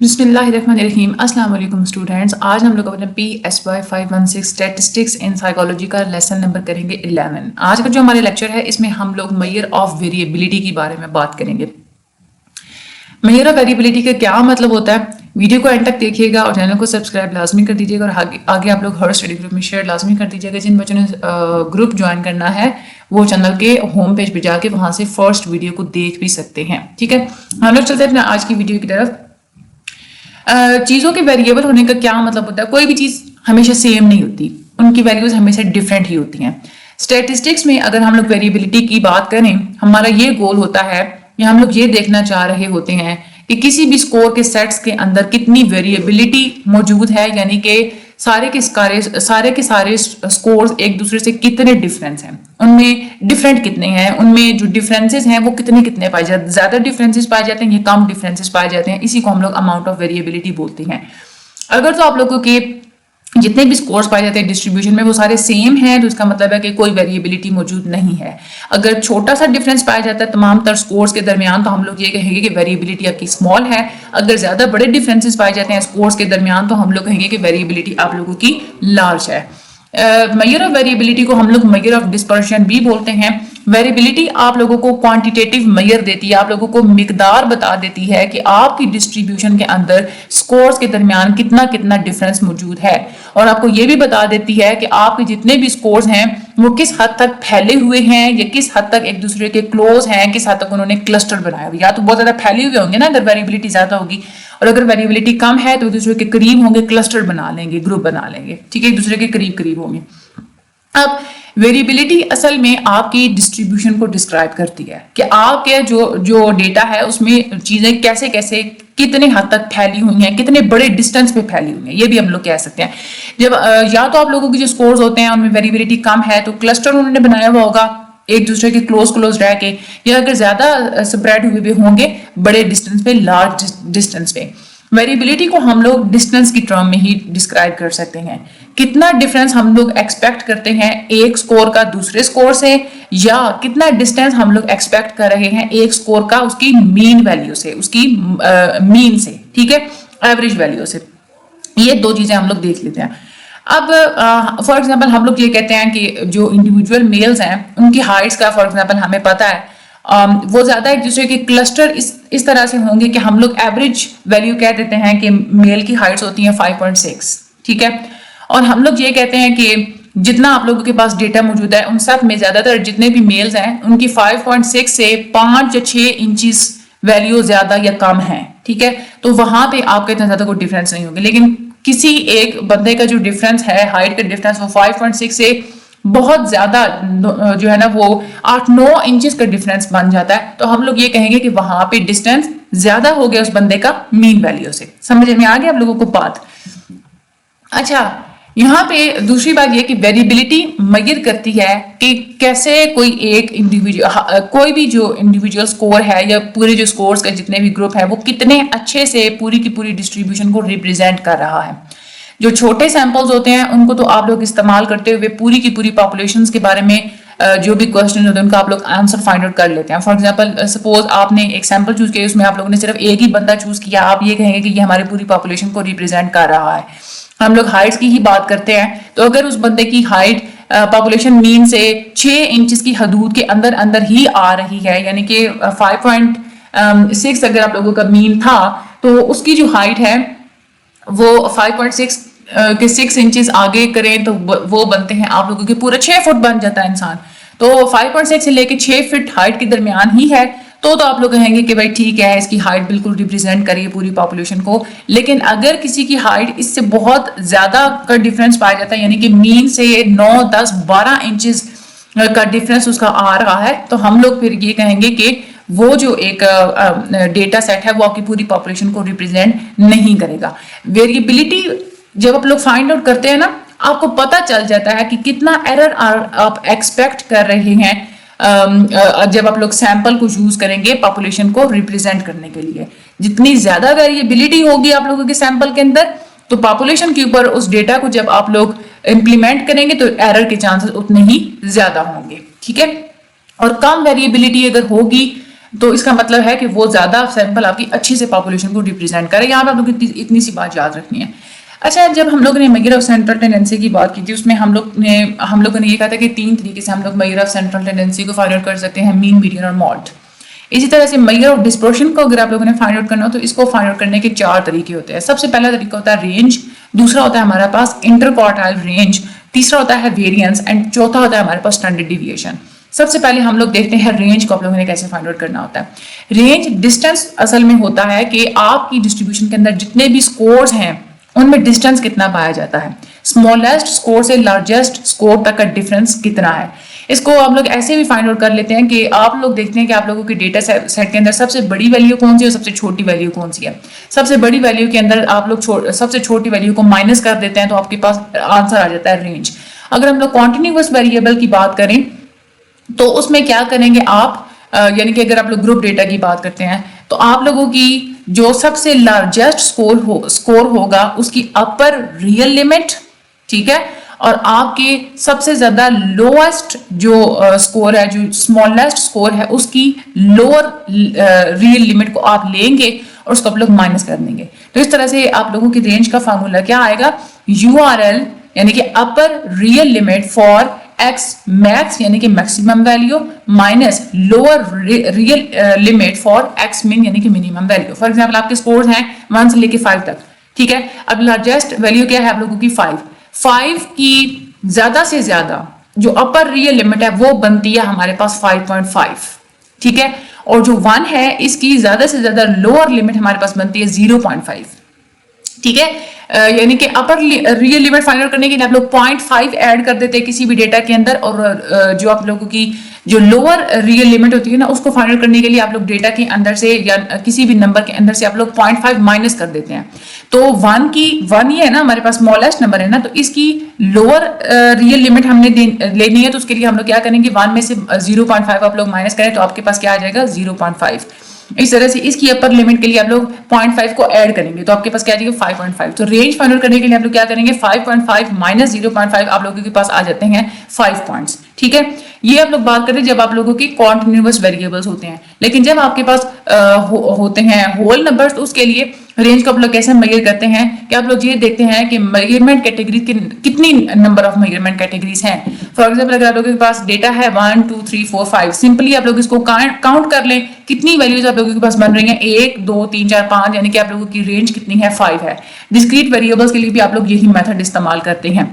बिस्मिल्लाहिर्रहमानिर्रहीम। अस्सलाम वालेकुम स्टूडेंट्स। आज हम लोग अपने PSY 516 स्टैटिस्टिक्स इन साइकोलॉजी का लेसन नंबर करेंगे 11। आज का जो हमारे लेक्चर है इसमें हम लोग मेजर ऑफ वेरिएबिलिटी के बारे में बात करेंगे। मेजर ऑफ वेरिएबिलिटी का क्या मतलब होता है, वीडियो को एंड तक देखिएगा और चैनल को सब्सक्राइब लाजमी कर दीजिएगा और आगे आप लोग हर स्टडी ग्रुप में शेयर लाजमी कर दीजिएगा। जिन बच्चों ने ग्रुप ज्वाइन करना है वो चैनल के होम पेज पे जाके वहां से फर्स्ट वीडियो को देख भी सकते हैं। ठीक है, हम लोग चलते हैं अपना आज की वीडियो की तरफ। चीज़ों के वेरिएबल होने का क्या मतलब होता है, कोई भी चीज़ हमेशा सेम नहीं होती, उनकी वैल्यूज हमेशा डिफरेंट ही होती हैं। स्टैटिस्टिक्स में अगर हम लोग वेरिएबिलिटी की बात करें, हमारा ये गोल होता है या हम लोग ये देखना चाह रहे होते हैं कि किसी भी स्कोर के सेट्स के अंदर कितनी वेरिएबिलिटी मौजूद है, यानी कि सारे के सारे स्कोर्स एक दूसरे से कितने डिफरेंस हैं, उनमें डिफरेंट कितने हैं, उनमें जो डिफरेंसेस हैं वो कितने पाए जाते हैं, ज्यादा डिफरेंसेस पाए जाते हैं या कम डिफरेंसेस पाए जाते हैं। इसी को हम लोग अमाउंट ऑफ वेरिएबिलिटी बोलते हैं। अगर तो आप लोगों के जितने भी स्कोर्स पाए जाते हैं डिस्ट्रीब्यूशन में वो सारे सेम हैं तो इसका मतलब है कि कोई वेरिएबिलिटी मौजूद नहीं है। अगर छोटा सा डिफरेंस पाया जाता है तमाम तर स्कोर्स के दरमियान तो हम लोग ये कहेंगे कि वेरिएबिलिटी आपकी स्मॉल है। अगर ज्यादा बड़े डिफरेंसेस पाए जाते हैं स्कोर्स के दरमियान तो हम लोग कहेंगे कि वेरिएबिलिटी आप लोगों की लार्ज है। मेजर ऑफ वेरिएबिलिटी को हम लोग मेजर ऑफ डिस्पर्शन भी बोलते हैं। वेरिएबिलिटी आप लोगों को क्वांटिटेटिव मेजर देती है, आप लोगों को मिकदार बता देती है कि आपकी डिस्ट्रीब्यूशन के अंदर स्कोर्स के दरमियान कितना कितना डिफरेंस मौजूद है, और आपको ये भी बता देती है कि आपके जितने भी स्कोर्स हैं वो किस हद तक फैले हुए हैं या किस हद तक एक दूसरे के क्लोज हैं, किस हद तक उन्होंने क्लस्टर बनाया हुआ। या तो बहुत ज्यादा फैले हुए होंगे ना अगर वेरिएबिलिटी ज्यादा होगी, और अगर वेरिएबिलिटी कम है तो एक दूसरे के करीब होंगे, क्लस्टर बना लेंगे, ग्रुप बना लेंगे। ठीक है, एक दूसरे के करीब करीब होंगे। अब वेरिएबिलिटी असल में आपकी डिस्ट्रीब्यूशन को डिस्क्राइब करती है कि आपके जो डेटा है उसमें चीजें कैसे कैसे कितने हद तक फैली हुई हैं, कितने बड़े डिस्टेंस पे फैली हुई हैं, ये भी हम लोग कह सकते हैं। जब या तो आप लोगों के जो स्कोर्स होते हैं उनमें वेरिएबिलिटी कम है तो क्लस्टर उन्होंने बनाया हुआ होगा एक दूसरे के क्लोज रह के, या अगर ज्यादा स्प्रेड हुए भी होंगे बड़े डिस्टेंस पे, लार्ज डिस्टेंस पे। वेरिएबिलिटी को हम लोग डिस्टेंस की टर्म में ही डिस्क्राइब कर सकते हैं। कितना डिफरेंस हम लोग एक्सपेक्ट करते हैं एक स्कोर का दूसरे स्कोर से, या कितना डिस्टेंस हम लोग एक्सपेक्ट कर रहे हैं एक स्कोर का उसकी मीन वैल्यू से, उसकी मीन से, ठीक है, एवरेज वैल्यू से। ये दो चीजें हम लोग देख लेते हैं। अब फॉर एग्जांपल हम लोग ये कहते हैं कि जो इंडिविजुअल मेल्स हैं उनकी हाइट्स का फॉर एग्जांपल हमें पता है वो ज्यादा एक दूसरे के क्लस्टर इस तरह से होंगे कि हम लोग एवरेज वैल्यू कह देते हैं कि मेल की हाइट्स होती हैं 5.6, ठीक है, और हम लोग ये कहते हैं कि जितना आप लोगों के पास डेटा मौजूद है उन सब में ज्यादातर जितने भी मेल्स हैं उनकी 5.6 से 5 या 6 इंचेस वैल्यू ज्यादा या कम है। ठीक है, तो वहां पे आपका इतना ज्यादा कोई डिफरेंस नहीं होगा। लेकिन किसी एक बंदे का जो डिफरेंस है, हाइट का डिफरेंस, वो 5.6 से बहुत ज्यादा जो है ना वो 8-9 इंचेस का डिफरेंस बन जाता है, तो हम लोग ये कहेंगे कि वहां पे डिस्टेंस ज्यादा हो गया उस बंदे का मीन वैल्यू से। समझ में आ गया आप लोगों को बात? अच्छा, यहाँ पे दूसरी बात ये कि वेरिएबिलिटी मेजर करती है कि कैसे कोई एक इंडिविजुअल, कोई भी जो इंडिविजुअल स्कोर है या पूरे जो स्कोर्स के जितने भी ग्रुप है वो कितने अच्छे से पूरी की पूरी डिस्ट्रीब्यूशन को रिप्रेजेंट कर रहा है। जो छोटे सैंपल्स होते हैं उनको तो आप लोग इस्तेमाल करते हुए पूरी की पूरी पॉपुलेशंस के बारे में जो भी क्वेश्चन होते हैं उनका आप लोग आंसर फाइंड आउट कर लेते हैं। फॉर एग्जांपल सपोज आपने एक सैंपल चूज किया, उसमें आप लोगों ने सिर्फ एक ही बंदा चूज किया, आप ये कहेंगे कि ये हमारी पूरी पॉपुलेशन को रिप्रेजेंट कर रहा है। हम लोग हाइट्स की ही बात करते हैं, तो अगर उस बंदे की हाइट पॉपुलेशन मीन से 6 इंचेस की हदूद के अंदर अंदर ही आ रही है, यानी कि 5.6 अगर आप लोगों का मीन था तो उसकी जो हाइट है वो 5.6 के 6 इंचेस आगे करें तो वो बनते हैं आप लोगों के पूरा 6 फुट बन जाता है इंसान। तो 5.6 से लेके 6 फीट हाइट के दरमियान ही है तो आप लोग कहेंगे कि भाई ठीक है, इसकी हाइट बिल्कुल रिप्रेजेंट करिए पूरी पॉपुलेशन को। लेकिन अगर किसी की हाइट इससे बहुत ज्यादा का डिफरेंस पाया जाता है, यानी कि मीन से 9, 10, 12 इंचेस का डिफरेंस उसका आ रहा है, तो हम लोग फिर ये कहेंगे कि वो जो एक डेटा सेट है वो आपकी पूरी पॉपुलेशन को रिप्रेजेंट नहीं करेगा। वेरिएबिलिटी जब आप लोग फाइंड आउट करते हैं ना, आपको पता चल जाता है कि कितना एरर आप एक्सपेक्ट कर रहे हैं जब आप लोग सैंपल को यूज करेंगे पॉपुलेशन को रिप्रेजेंट करने के लिए। जितनी ज्यादा वेरिएबिलिटी होगी आप लोगों के सैंपल के अंदर, तो पॉपुलेशन के ऊपर उस डेटा को जब आप लोग इंप्लीमेंट करेंगे तो एरर के चांसेस उतने ही ज्यादा होंगे। ठीक है, और कम वेरिएबिलिटी अगर होगी तो इसका मतलब है कि वो ज्यादा सैंपल आपकी अच्छी से पॉपुलेशन को रिप्रेजेंट करे। यहाँ पे आप लोग इतनी सी बात याद रखनी है। अच्छा, जब हम लोगों ने मेजर ऑफ सेंट्रल टेंडेंसी की बात की थी, उसमें हम लोगों ने ये कहा था कि 3 तरीके से हम लोग मेजर ऑफ सेंट्रल टेंडेंसी को फाइंड आउट कर सकते हैं, मीन, मीडियन और मॉड। इसी तरह से मेजर ऑफ डिस्पर्शन को अगर आप लोगों ने फाइंड आउट करना हो तो इसको फाइंड आउट करने के 4 तरीके होते हैं। सबसे पहला तरीका होता है रेंज, दूसरा होता है हमारे पास इंटरक्वार्टाइल रेंज, तीसरा होता है वेरिएंस एंड चौथा होता है हमारे पास स्टैंडर्ड डिविएशन। सबसे पहले हम लोग देखते हैं रेंज को आप लोगों ने कैसे फाइंड आउट करना होता है। रेंज डिस्टेंस असल में होता है कि आपकी डिस्ट्रीब्यूशन के अंदर जितने भी स्कोर्स हैं उनमें डिस्टेंस कितना पाया जाता है, स्मॉलेस्ट स्कोर से लार्जेस्ट स्कोर तक का डिफरेंस कितना है। इसको हम लोग ऐसे भी फाइंड आउट कर लेते हैं कि आप लोग देखते हैं कि आप लोगों के डेटा सेट के अंदर सबसे बड़ी वैल्यू कौन सी है और सबसे छोटी वैल्यू कौन सी है। सबसे बड़ी वैल्यू के अंदर आप लोग सबसे छोटी वैल्यू को माइनस कर देते हैं तो आपके पास आंसर आ जाता है रेंज। अगर हम लोग कॉन्टिन्यूअस वेरिएबल की बात करें तो उसमें क्या करेंगे आप, यानी कि अगर आप लोग ग्रुप डेटा की बात करते हैं तो आप लोगों की जो सबसे लार्जेस्ट स्कोर होगा उसकी अपर रियल लिमिट, ठीक है, और आपके सबसे ज्यादा लोएस्ट जो स्कोर है, जो स्मॉलेस्ट स्कोर है, उसकी लोअर रियल लिमिट को आप लेंगे और उसको आप लोग माइनस कर देंगे। तो इस तरह से आप लोगों की रेंज का फार्मूला क्या आएगा, URL यानी कि upper real limit for x max यानी कि maximum value minus lower real limit for x min यानी कि मिनिमम वैल्यू। फॉर एग्जांपल आपके स्कोर्स हैं 1 से लेके 5 तक, ठीक है। अब लार्जेस्ट वैल्यू क्या है आप लोगों की 5 की ज्यादा से ज्यादा जो अपर रियल लिमिट है वो बनती है हमारे पास 5.5, ठीक है, और जो 1 है इसकी ज्यादा से ज्यादा लोअर लिमिट हमारे पास बनती है 0.5, ठीक है। यानी कि upper real limit find out करने के लिए आप लोग 0.5 ऐड कर देते हैं किसी भी डेटा के अंदर, और जो आप लोगों की जो लोअर रियल लिमिट होती है ना उसको फाइंड आउट करने के लिए आप लोग डेटा के अंदर से या किसी भी नंबर के अंदर से आप लोग 0.5 माइनस कर देते हैं। तो 1 ही है ना हमारे पास स्मॉलेस्ट नंबर है ना, तो इसकी लोअर रियल लिमिट हमने लेनी है। तो उसके लिए हम लोग क्या करेंगे, 1 में से 0.5 आप लोग माइनस करें तो आपके पास क्या आ जाएगा 0.5। इस तरह से इसकी अपर लिमिट के लिए आप लोग 0.5 को ऐड करेंगे तो आपके पास क्या आ जाएगा 5.5। तो रेंज फाइंड आउट करने के लिए आप लोग क्या करेंगे 5.5 माइनस 0.5 आप लोगों के पास आ जाते हैं 5 पॉइंट्स, ठीक है। ये आप लोग बात करें जब आप लोगों की कॉन्टिन्यूअस वेरिएबल्स होते हैं, लेकिन जब आपके पास होते हैं होल नंबर्स तो उसके लिए रेंज को आप लोग कैसे मेजर करते हैं कि आप लोग ये देखते हैं कि मेजरमेंट कैटेगरी कितनी नंबर ऑफ मेजरमेंट कैटेगरीज हैं। फॉर एग्जांपल अगर आप लोगों के पास डेटा है 1 2 3 4 5, सिंपली आप लोग इसको काउंट कर लें कितनी वैल्यूज आप लोगों के पास बन रही हैं, 1 2 3 4 5, यानी कि आप लोगों की रेंज कितनी है 5 है। डिस्क्रीट वेरिएबल्स के लिए भी आप लोग यही मेथड इस्तेमाल करते हैं।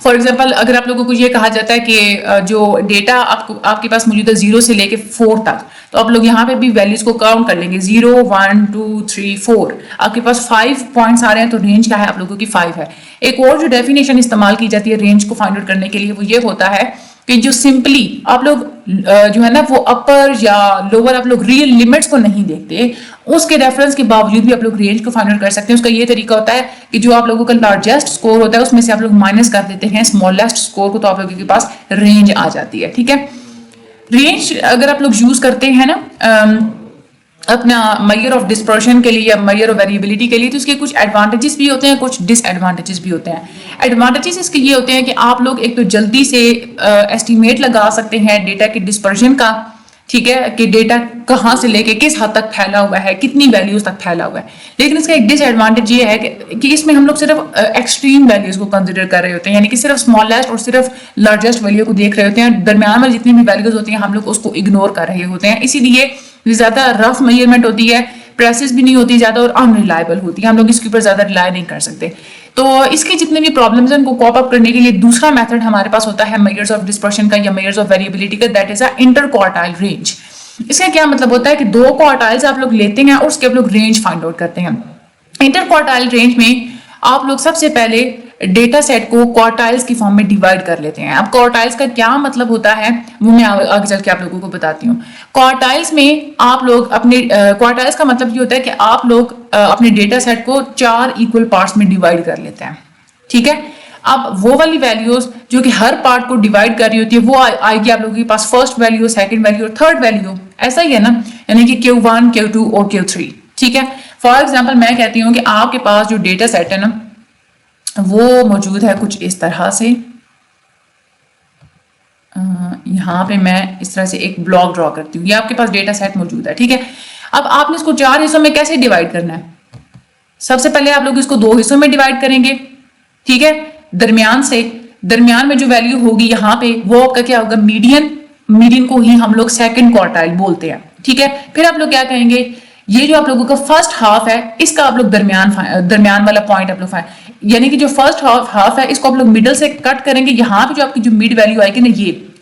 फॉर एग्जाम्पल अगर आप लोगों को ये कहा जाता है कि जो डेटा आपके पास मौजूद है 0 से लेके 4 तक, तो आप लोग यहाँ पे भी वैल्यूज को काउंट कर लेंगे 0 1 2 3 4, आपके पास 5 पॉइंट्स आ रहे हैं तो रेंज क्या है आप लोगों की 5 है। एक और जो डेफिनेशन इस्तेमाल की जाती है रेंज को फाइंड आउट करने के लिए वो ये होता है कि जो सिंपली आप लोग जो है ना वो अपर या लोअर आप लोग रियल लिमिट्स को नहीं देखते, उसके रेफरेंस के बावजूद भी आप लोग रेंज को फाइंड आउट कर सकते हैं। उसका ये तरीका होता है कि जो आप लोगों का लार्जेस्ट स्कोर होता है उसमें से आप लोग माइनस कर देते हैं स्मॉलेस्ट स्कोर को, तो आप लोगों के पास रेंज आ जाती है, ठीक है। रेंज अगर आप लोग यूज करते हैं ना अपना मेजर ऑफ डिस्पर्शन के लिए या मेजर ऑफ वेरिएबिलिटी के लिए, तो इसके कुछ एडवांटेजेस भी होते हैं, कुछ डिसएडवांटेजेस भी होते हैं। एडवांटेजेस इसके ये होते हैं कि आप लोग एक तो जल्दी से एस्टिमेट लगा सकते हैं डेटा के डिस्पर्शन का, ठीक है, कि डेटा कहाँ से लेके किस हद तक फैला हुआ है, कितनी वैल्यूज तक फैला हुआ है। लेकिन इसका एक डिसएडवांटेज ये है कि इसमें हम लोग सिर्फ एक्सट्रीम वैल्यूज को कंसिडर कर रहे होते हैं, यानी कि सिर्फ स्मॉलेस्ट और सिर्फ लार्जेस्ट वैल्यू को देख रहे होते हैं, दरमियान में जितनी भी वैल्यूज होती हैं हम लोग उसको इग्नोर कर रहे होते हैं। इसीलिए ज्यादा रफ मेजरमेंट होती है, प्रेसिस भी नहीं होती ज्यादा और अनरिलायबल होती है, हम लोग इसके ऊपर ज्यादा रिलाय नहीं कर सकते। तो इसके जितने भी प्रॉब्लम्स हैं उनको कॉप अप करने के लिए दूसरा मेथड हमारे पास होता है मेजर्स ऑफ डिस्पर्शन का या मेजर्स ऑफ वेरिएबिलिटी का, that is a interquartile range. इसका क्या मतलब होता है कि 2 क्वार्टाइल्स आप लोग लेते हैं और उसके आप लोग रेंज फाइंड आउट करते हैं। इंटरक्वार्टाइल रेंज में आप लोग सबसे पहले डेटा सेट को क्वार्टाइल्स की फॉर्म में डिवाइड कर लेते हैं। अब क्वार्टाइल्स का क्या मतलब होता है वो मैं आगे चल के आप लोगों को बताती हूँ। क्वार्टाइल्स में आप लोग अपने क्वार्टाइल्स का मतलब ये होता है कि आप लोग अपने डेटा सेट को 4 इक्वल पार्ट्स में डिवाइड कर लेते हैं, ठीक है। अब वो वाली वैल्यूज जो कि हर पार्ट को डिवाइड कर रही होती है वो आएगी आप लोगों के पास फर्स्ट वैल्यू, सेकंड वैल्यू और थर्ड वैल्यू, ऐसा ही है ना, यानी कि Q1 Q2 और Q3, ठीक है। फॉर एग्जाम्पल मैं कहती हूँ कि आपके पास जो डेटा सेट है ना वो मौजूद है कुछ इस तरह से, यहाँ पे मैं इस तरह से एक ब्लॉक ड्रॉ करती हूँ, ये आपके पास डेटा सेट मौजूद है, ठीक है। अब आपने इसको 4 हिस्सों में कैसे डिवाइड करना है? सबसे पहले आप लोग इसको 2 हिस्सों में डिवाइड करेंगे, ठीक है। दरमियान में जो वैल्यू होगी यहाँ पे वो आपका क्या होगा? मीडियन को ही हम लोग सेकंड क्वार्टाइल बोलते हैं, ठीक है। फिर आप लोग क्या कहेंगे, ये जो आप लोगों का फर्स्ट हाफ है इसका आप लोग दरमियान वाला पॉइंट आप लोग यानी कि जो फर्स्ट हाफ है इसको आप लोग मिडल से कट करेंगे। यहाँ पे जो आपकी जो मिड वैल्यू आएगी ना,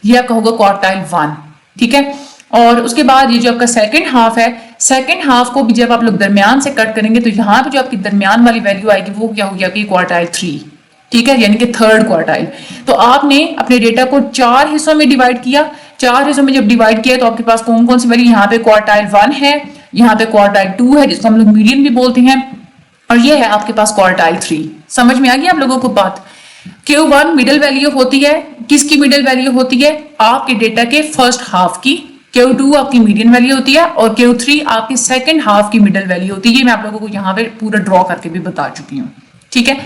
ये आपका होगा क्वार्टाइल 1, ठीक है। और उसके बाद ये जो आपका सेकंड हाफ है, सेकंड हाफ को भी जब आप लोग दरमियान से कट करेंगे तो यहाँ पे जो आपकी दरमियान वाली वैल्यू आएगी वो क्या होगी? आपकी क्वार्टाइल 3, ठीक है, यानी कि थर्ड क्वार्टाइल। तो आपने अपने डेटा को 4 हिस्सों में डिवाइड किया। 4 हिस्सों में जब डिवाइड किया तो आपके पास कौन कौन सी वैल्यू? यहाँ पे क्वार्टाइल 1 है, यहाँ पे क्वार्टाइल 2 है जिसको हम लोग मीडियन भी बोलते हैं, और ये है आपके पास क्वार्टाइल 3। समझ में आ गई आप लोगों को बात? Q1 मिडिल वैल्यू होती है, किसकी मिडिल वैल्यू होती है? आपके डेटा के फर्स्ट हाफ की। Q2 आपकी मीडियन वैल्यू होती है और Q3 आपकी सेकंड हाफ की मिडिल वैल्यू होती है। ये मैं आप लोगों को यहाँ पे पूरा ड्रॉ करके भी बता चुकी हूँ, ठीक है।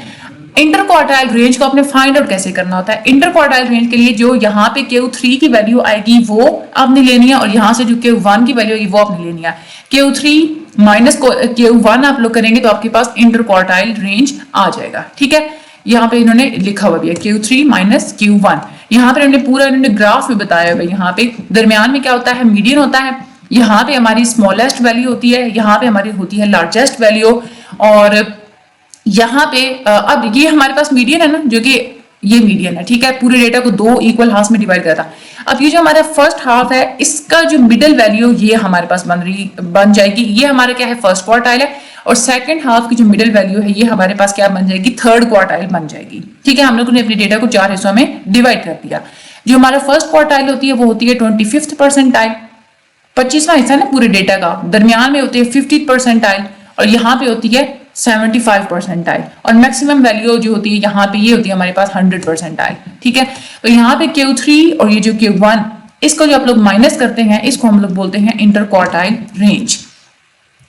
इंटर क्वार्टाइल रेंज को आपने फाइंड आउट कैसे करना होता है? इंटर क्वार्टाइल रेंज के लिए जो यहाँ पे Q3 की वैल्यू आएगी वो आपने लेनी है, और यहाँ से जो Q1 की वैल्यू आएगी वो आपने लेनी है। Q3 माइनस Q1 आप लोग करेंगे तो आपके पास इंटर क्वार्टाइल रेंज आ जाएगा, ठीक है। यहाँ पे इन्होंने लिखा हुआ भी है Q3 माइनस Q1। यहाँ पे इन्होंने ग्राफ में बताया हुआ है। यहाँ पे दरमियान में क्या होता है? मीडियन होता है। यहाँ पे हमारी स्मॉलेस्ट वैल्यू होती है, यहाँ पे हमारी होती है लार्जेस्ट वैल्यू, और यहाँ पे अब ये हमारे पास मीडियन है ना, जो कि ये मीडियन है, ठीक है। पूरे डेटा को 2 इक्वल हाफ में डिवाइड करता। अब ये जो हमारा फर्स्ट हाफ है इसका जो मिडिल वैल्यू ये हमारे पास बन जाएगी, ये हमारा क्या है? फर्स्ट क्वार्टाइल है। और सेकंड हाफ की जो मिडिल वैल्यू है ये हमारे पास क्या बन जाएगी? थर्ड क्वार्टाइल बन जाएगी, ठीक है। हम लोगों ने अपने डेटा को 4 हिस्सों में डिवाइड कर दिया। जो हमारा फर्स्ट क्वार्टाइल होती है वो होती है 25th परसेंटाइल, 25वां हिस्सा ना पूरे डेटा का। दरमियान में होती है 50th परसेंटाइल, और यहाँ पे होती है 75 परसेंटाइल, और मैक्सिमम वैल्यू जो होती है यहाँ पे ये होती है हमारे पास 100 परसेंटाइल, ठीक है। तो यहाँ पे Q3 और ये जो Q1 इसको जो आप लोग माइनस करते हैं इसको हम लोग बोलते हैं inter quartile range.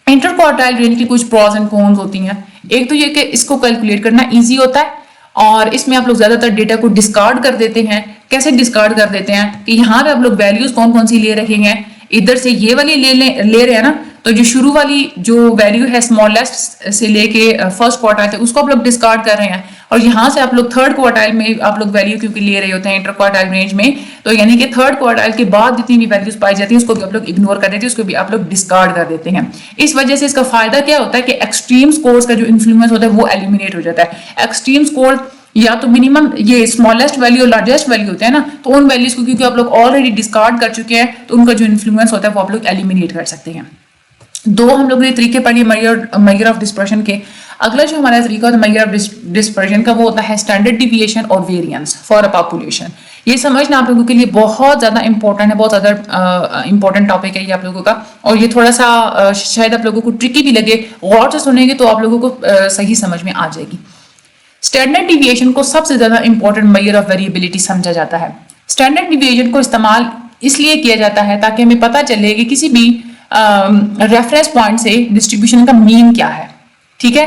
Inter quartile range की कुछ प्रॉस एंड कॉन्स होती हैं। एक तो ये कि इसको कैलकुलेट करना इजी होता है, और इसमें आप लोग ज्यादातर डेटा को डिस्कार्ड कर देते हैं। कैसे डिस्कार्ड कर देते हैं कि यहाँ पे आप लोग वैल्यूज कौन कौन सी ले रहे हैं, इधर से ये वाली ले रहे हैं ना, तो जो शुरू वाली जो वैल्यू है स्मॉलेस्ट से लेके फर्स्ट क्वार्टाइल तक उसको आप लोग डिस्कार्ड कर रहे हैं, और यहाँ से आप लोग थर्ड क्वार्टाइल में आप लोग वैल्यू क्योंकि ले रहे होते हैं इंटर क्वार्टाइल रेंज में, तो यानी कि थर्ड क्वार्टाइल के बाद जितनी भी वैल्यूज पाई जाती है उसको भी आप लोग इग्नोर कर देते हैं, उसको भी आप लोग डिस्कार्ड कर देते हैं। इस वजह से इसका फायदा क्या होता है कि एक्सट्रीम स्कोर्स का जो इन्फ्लुएंस होता है वो एलिमिनेट हो जाता है। एक्सट्रीम स्कोर या तो मिनिमम ये स्मॉलेस्ट वैल्यू और लार्जेस्ट वैल्यू होते हैं ना, तो उन वैल्यूज को क्योंकि आप लोग ऑलरेडी डिस्कार्ड कर चुके हैं तो उनका जो इन्फ्लुएंस होता है वो आप लोग एलिमिनेट कर सकते हैं। 2 हम लोग ने तरीके पढ़े मेजर ऑफ डिस्पर्शन के। अगला जो हमारा तरीका होता है मेजर ऑफ डिस्पर्शन का वो होता है स्टैंडर्ड डिविएशन और वेरिएंस फॉर अ पॉपुलेशन। ये समझना आप लोगों के लिए बहुत ज्यादा इंपॉर्टेंट है, बहुत ज्यादा इंपॉर्टेंट टॉपिक है ये आप लोगों का, और ये थोड़ा सा शायद आप लोगों को ट्रिकी भी लगे, गौर से सुनेंगे तो आप लोगों को सही समझ में आ जाएगी। स्टैंडर्ड डिविएशन को सबसे ज्यादा इंपॉर्टेंट मेजर ऑफ वेरिएबिलिटी समझा जाता है। स्टैंडर्ड डिविएशन को इस्तेमाल इसलिए किया जाता है ताकि हमें पता चले कि किसी भी रेफरेंस पॉइंट से डिस्ट्रीब्यूशन का मीन क्या है, ठीक है।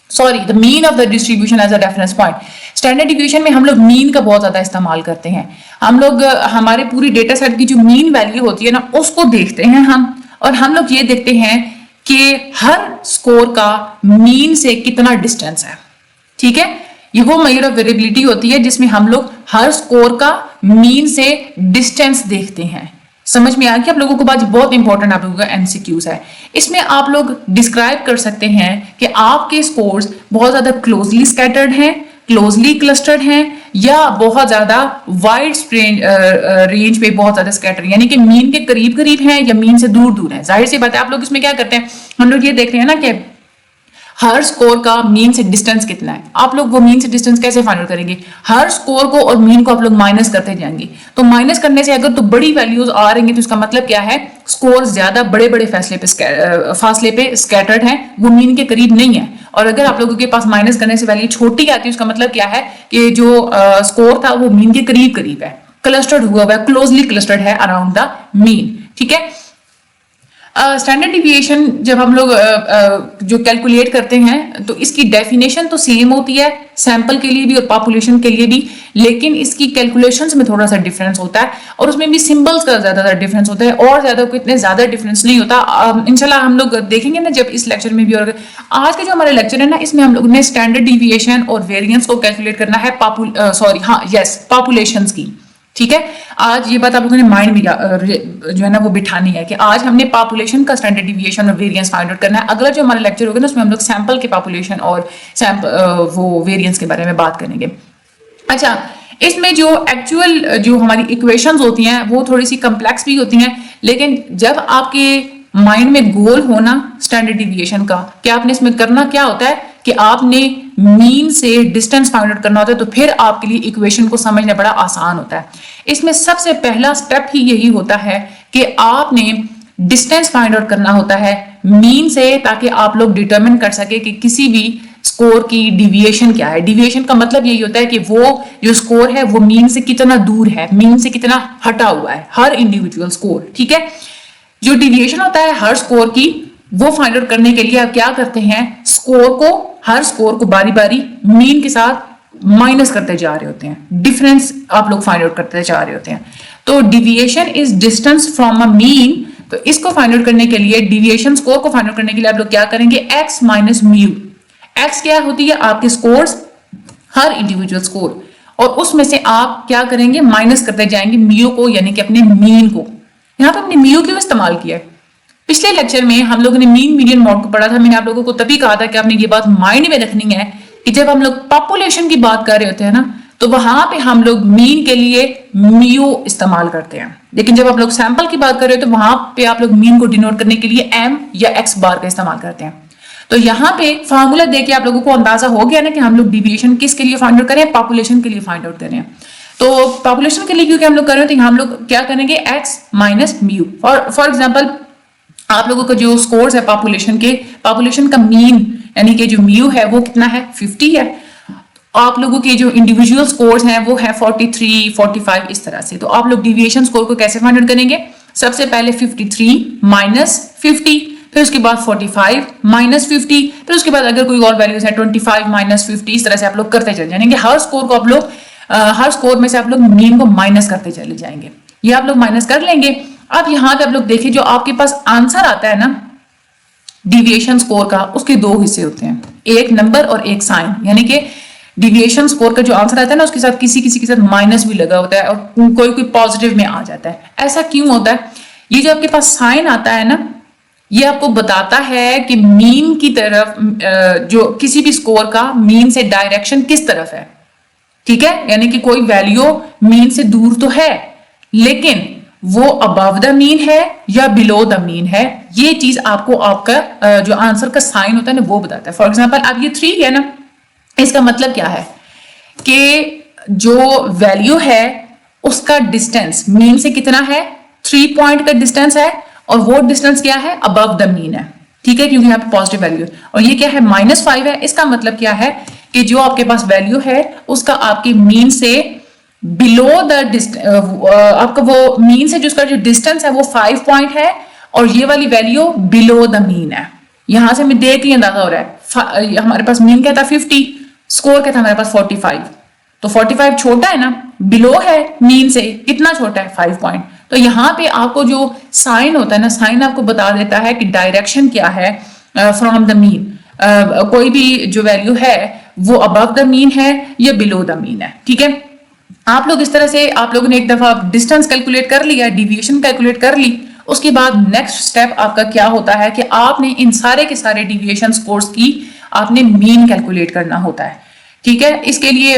Sorry, the mean of the distribution as a reference point. Standard division में हम लोग मीन का बहुत ज्यादा इस्तेमाल करते हैं। हम लोग हमारे पूरी डेटा सेट की जो मीन वैल्यू होती है ना उसको देखते हैं हम, और हम लोग ये देखते हैं कि हर स्कोर का मीन से कितना डिस्टेंस है, ठीक है। ये वो मेजर ऑफ वेरिएबिलिटी होती है जिसमें हम लोग हर स्कोर का मीन से डिस्टेंस देखते हैं। समझ में आ गया आप लोगों को बात? बहुत इंपॉर्टेंट आप लोगों का एमसीक्यूज है। इसमें आप लोग डिस्क्राइब कर सकते हैं कि आपके स्कोर्स बहुत ज्यादा क्लोजली स्कैटर्ड हैं, क्लोजली क्लस्टर्ड हैं, या बहुत ज्यादा वाइड रेंज पे बहुत ज्यादा स्कैटर, यानी कि मीन के करीब करीब हैं या मीन से दूर दूर हैं। जाहिर सी बात है आप लोग इसमें क्या करते हैं, हम लोग ये देख रहे हैं ना कि हर स्कोर का मीन से डिस्टेंस कितना है। आप लोग वो मीन से डिस्टेंस कैसे फाइंड आउट करेंगे? हर स्कोर को और मीन को आप लोग माइनस करते जाएंगे। तो माइनस करने से अगर तो बड़ी वैल्यूज आ रही हैं तो इसका मतलब क्या है, स्कोर ज्यादा बड़े बड़े फासले पे स्कैटर्ड हैं, वो मीन के करीब नहीं है। और अगर आप लोगों के पास माइनस करने से वैल्यू छोटी आती है उसका मतलब क्या है कि जो स्कोर था वो मीन के करीब करीब है, क्लस्टर्ड हुआ है, क्लोजली क्लस्टर्ड है अराउंड द मीन, ठीक है। स्टैंडर्ड डिविएशन जब हम लोग जो कैलकुलेट करते हैं तो इसकी डेफिनेशन तो सेम होती है सैंपल के लिए भी और पॉपुलेशन के लिए भी, लेकिन इसकी कैलकुलेशंस में थोड़ा सा डिफरेंस होता है और उसमें भी सिंबल्स का ज्यादा डिफरेंस होता है और ज्यादा कोई इतने ज्यादा डिफरेंस नहीं होता। इंशाल्लाह हम लोग देखेंगे ना जब इस लेक्चर में भी। और आज का जो हमारा लेक्चर है ना, इसमें हम लोग ने स्टैंडर्ड डिविएशन और वेरिएंस को कैलकुलेट करना है पॉपुलेशंस की। ठीक है, आज ये बात आप लोगों ने माइंड में जो है ना वो बिठानी है कि आज हमने पॉपुलेशन का स्टैंडर्ड डिविएशन और वेरिएंस फाइंड आउट करना है। अगला जो हमारा लेक्चर होगा ना उसमें हम लोग सैंपल के पॉपुलेशन और वो वेरिएंस के बारे में बात करेंगे। अच्छा, इसमें जो एक्चुअल जो हमारी इक्वेशंस होती हैं वो थोड़ी सी कम्प्लेक्स भी होती हैं, लेकिन जब आपके माइंड में गोल होना स्टैंडर्ड डिविएशन का कि आपने इसमें करना क्या होता है कि आपने मीन से डिस्टेंस फाइंड आउट करना होता है, तो फिर आपके लिए इक्वेशन को समझना बड़ा आसान होता है। इसमें सबसे पहला स्टेप ही यही होता है कि आपने डिस्टेंस फाइंड आउट करना होता है मीन से, ताकि आप लोग डिटरमिन कर सके कि किसी भी स्कोर की डिविएशन क्या है। डिविएशन का मतलब यही होता है कि वो जो स्कोर है वो मीन से कितना दूर है, मीन से कितना हटा हुआ है हर इंडिविजुअल स्कोर। ठीक है, जो डिविएशन होता है हर स्कोर की, वो फाइंड आउट करने के लिए आप क्या करते हैं, हर स्कोर को बारी बारी मीन के साथ माइनस करते जा रहे होते हैं, डिफरेंस आप लोग फाइंड आउट करते जा रहे होते हैं। तो deviation is distance from a mean. तो इसको फाइंड आउट करने के लिए, डिविएशन स्कोर को फाइंड आउट करने के लिए आप लोग क्या करेंगे, एक्स माइनस म्यू। एक्स क्या होती है, आपके स्कोर्स, हर इंडिविजुअल स्कोर, और उसमें से आप क्या करेंगे, माइनस करते जाएंगे म्यू को, यानी कि अपने मीन को। यहाँ पे हमने म्यू क्यों इस्तेमाल किया है, पिछले लेक्चर में हम लोगों ने मीन मीडियन मॉड को पढ़ा था। मैंने आप लोगों को तभी कहा था कि आपने ये बात माइंड में रखनी है कि जब हम लोग पॉपुलेशन की बात कर रहे होते हैं ना, तो वहां पे हम लोग मीन के लिए म्यू इस्तेमाल करते हैं, लेकिन जब आप लोग सैंपल की बात कर रहे हो तो वहां पे आप लोग मीन को डिनोट करने के लिए एम या एक्स बार का इस्तेमाल करते हैं। तो यहाँ पे फार्मूला देके आप लोगों को अंदाजा हो गया ना कि हम लोग डिविएशन किसके लिए फाइंड आउट करें, पॉपुलेशन के लिए फाइंड आउट करें। तो पॉपुलेशन के लिए क्योंकि हम लोग कर रहे हैं, तो हम लोग क्या करेंगे, x minus mu. For example आप लोगों का जो स्कोर्स है पॉपुलेशन के, पॉपुलेशन का मीन यानी कि जो म्यू है वो कितना है, 50 है। आप लोगों के जो इंडिविजुअल स्कोर्स हैं वो है 43, 45 इस तरह से। तो आप लोग डिविएशन स्कोर को कैसे फाइंड आउट करेंगे, सबसे पहले 53 माइनस 50, फिर उसके बाद 45 माइनस 50, फिर उसके बाद अगर कोई और वैल्यूज है 25 माइनस 50, इस तरह से आप लोग करते चले जाएंगे। हर स्कोर को आप लोग हर स्कोर में से आप लोग मीन को माइनस करते चले जाएंगे। ये आप लोग माइनस कर लेंगे। अब यहां पे आप लोग देखिए, जो आपके पास आंसर आता है ना डिविएशन स्कोर का, उसके दो हिस्से होते हैं, एक नंबर और एक साइन। यानी कि डिविएशन स्कोर का जो आंसर आता है ना, उसके साथ किसी किसी के साथ माइनस भी लगा होता है और कोई कोई पॉजिटिव में आ जाता है। ऐसा क्यों होता है, ये जो आपके पास साइन आता है ना, ये आपको बताता है कि मीन की तरफ, जो किसी भी स्कोर का मीन से डायरेक्शन किस तरफ है। ठीक है, यानी कि कोई वैल्यू मीन से दूर तो है, लेकिन वो अबव द मीन है या बिलो द मीन है, ये चीज आपको आपका जो आंसर का साइन होता है ना वो बताता है। फॉर एग्जांपल अब ये 3 है ना, इसका मतलब क्या है कि जो वैल्यू है उसका डिस्टेंस मीन से कितना है, 3 पॉइंट का डिस्टेंस है, और वो डिस्टेंस क्या है, अबव द मीन है। ठीक है, क्योंकि यहाँ पे पॉजिटिव वैल्यू है, और ये क्या है, -5 है। इसका मतलब क्या है कि जो आपके पास वैल्यू है उसका आपके मीन से बिलो द आपका वो मीन से जिसका जो डिस्टेंस है वो 5 पॉइंट है, और ये वाली वैल्यू बिलो द मीन है। यहां से मैं देख ही अंदाजा हो रहा है, हमारे पास मीन क्या था 50, स्कोर क्या था हमारे पास 45। तो 45 छोटा है ना, बिलो है मीन से, कितना छोटा है, 5 पॉइंट। तो यहाँ पे आपको जो साइन होता है ना, साइन आपको बता देता है कि डायरेक्शन क्या है फ्रॉम द मीन। कोई भी जो वैल्यू है वो अबव द मीन है या बिलो द मीन है। ठीक है, आप लोग इस तरह से, आप लोगों ने एक दफा डिस्टेंस कैलकुलेट कर लिया, डिविएशन कैलकुलेट कर ली, उसके बाद नेक्स्ट स्टेप आपका क्या होता है कि आपने इन सारे के सारे डिविएशन स्कोर्स की आपने मीन कैलकुलेट करना होता है। ठीक है, इसके लिए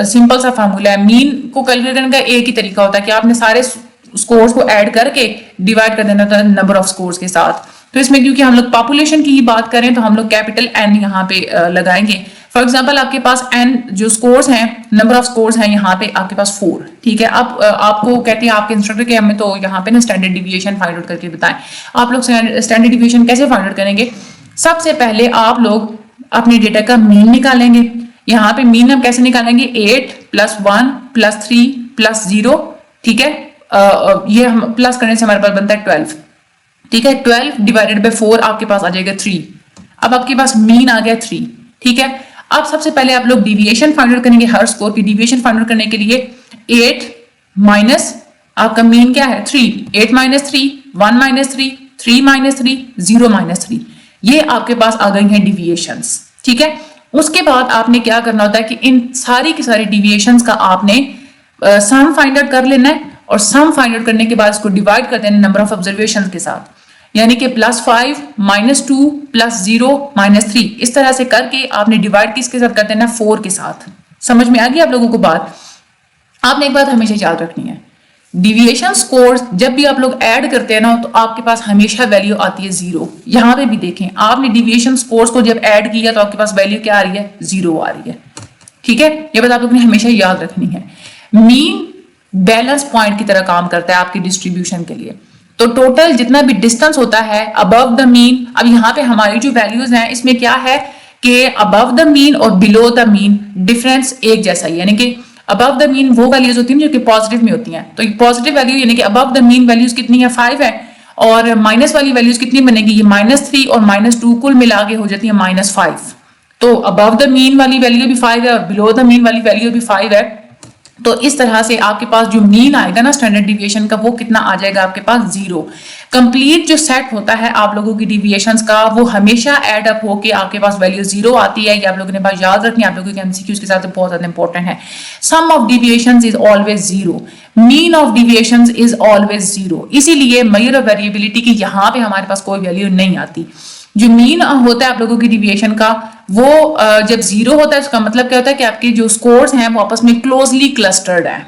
सिंपल सा फार्मूला है। मीन को कैलकुलेट करने का एक ही तरीका होता है कि आपने सारे स्कोर्स को ऐड करके डिवाइड कर देना होता है नंबर ऑफ स्कोर्स के साथ। तो इसमें क्योंकि हम लोग पॉपुलेशन की ही बात करें तो हम लोग कैपिटल एन यहाँ पे लगाएंगे। फॉर एग्जाम्पल आपके पास एन जो स्कोर्स हैं, नंबर ऑफ स्कोर्स हैं यहाँ पे आपके पास 4। ठीक है, अब आपको कहते हैं आपके इंस्ट्रक्टर के हमें तो यहाँ पे ना स्टैंडर्ड डिविएशन फाइंड आउट करके बताएं। आप लोग स्टैंडर्ड डिविएशन कैसे फाइंड आउट करेंगे, सबसे पहले आप लोग अपने डेटा का मीन निकालेंगे। यहाँ पे मीन हम कैसे निकालेंगे, 8 + 1 + 3 + 0। ठीक है, ये हम प्लस करने से हमारे पास बनता है 12। ठीक है, 12 ÷ 4 आपके पास आ जाएगा 3। अब आपके पास मीन आ गया 3। ठीक है, अब सबसे पहले आप लोग डिविएशन फाइंड आउट करेंगे। हर स्कोर की डिविएशन फाइंड आउट करने के लिए 8 माइनस आपका मीन क्या है 3, 8 माइनस 3, 1 माइनस 3, 3 माइनस 3, 0 माइनस 3, ये आपके पास आ गई हैं डिविएशंस। ठीक है, उसके बाद आपने क्या करना होता है कि इन सारी की सारी डिविएशंस का आपने सम फाइंड आउट कर लेना है, और सम फाइंड आउट करने के बाद इसको डिवाइड कर देना नंबर ऑफ ऑब्जर्वेशन के साथ, यानी कि +5 -2 +0 -3, इस तरह से करके आपने डिवाइड किसके साथ कर देना 4 के साथ। समझ में आ गई आप लोगों को बात? आपने एक बात हमेशा याद रखनी है, डिविएशन स्कोर्स जब भी आप लोग ऐड करते हैं ना तो आपके पास हमेशा वैल्यू आती है 0। यहां पे भी देखें, आपने डिविएशन स्कोर्स को जब ऐड किया तो आपके पास वैल्यू क्या आ रही है 0 आ रही है। ठीक है, ये बात आप लोगों ने हमेशा याद रखनी है। मीन बैलेंस पॉइंट की तरह काम करता है आपकी डिस्ट्रीब्यूशन के लिए। तो टोटल जितना भी डिस्टेंस होता है अबव द मीन, अब यहाँ पे हमारी जो वैल्यूज हैं इसमें क्या है कि अबव द मीन और बिलो द मीन डिफरेंस एक जैसा ही, यानी कि अबव द मीन वो वैल्यूज होती हैं जो कि पॉजिटिव में होती हैं। तो पॉजिटिव वैल्यू यानी कि अबव द मीन वैल्यूज कितनी है 5 है, और माइनस वाली वैल्यूज कितनी बनेगी, ये -3 और -2 कुल मिला के हो जाती है -5। तो अबव द मीन वाली वैल्यू भी 5 है और बिलो द मीन वाली वैल्यू भी 5 है। तो इस तरह से आपके पास जो मीन आएगा ना स्टैंडर्ड डिविएशन का, वो कितना आ जाएगा आपके पास 0। कंप्लीट जो सेट होता है आप लोगों की डिविएशंस का, वो हमेशा ऐड अप होके आपके पास वैल्यू 0 आती है। ये आप लोगों ने बात याद रखनी है, आप लोगों के एमसीक्यूज के साथ बहुत ज्यादा इंपॉर्टेंट है। Sum of deviations is always 0, mean of deviations is always 0। इसीलिए मेजर ऑफ वेरिएबिलिटी की यहाँ पे हमारे पास कोई वैल्यू नहीं आती। जो मीन होता है आप लोगों की डिविएशन का, वो जब 0 होता है उसका मतलब क्या होता है कि आपके जो स्कोर्स हैं वो आपस में क्लोजली क्लस्टर्ड हैं।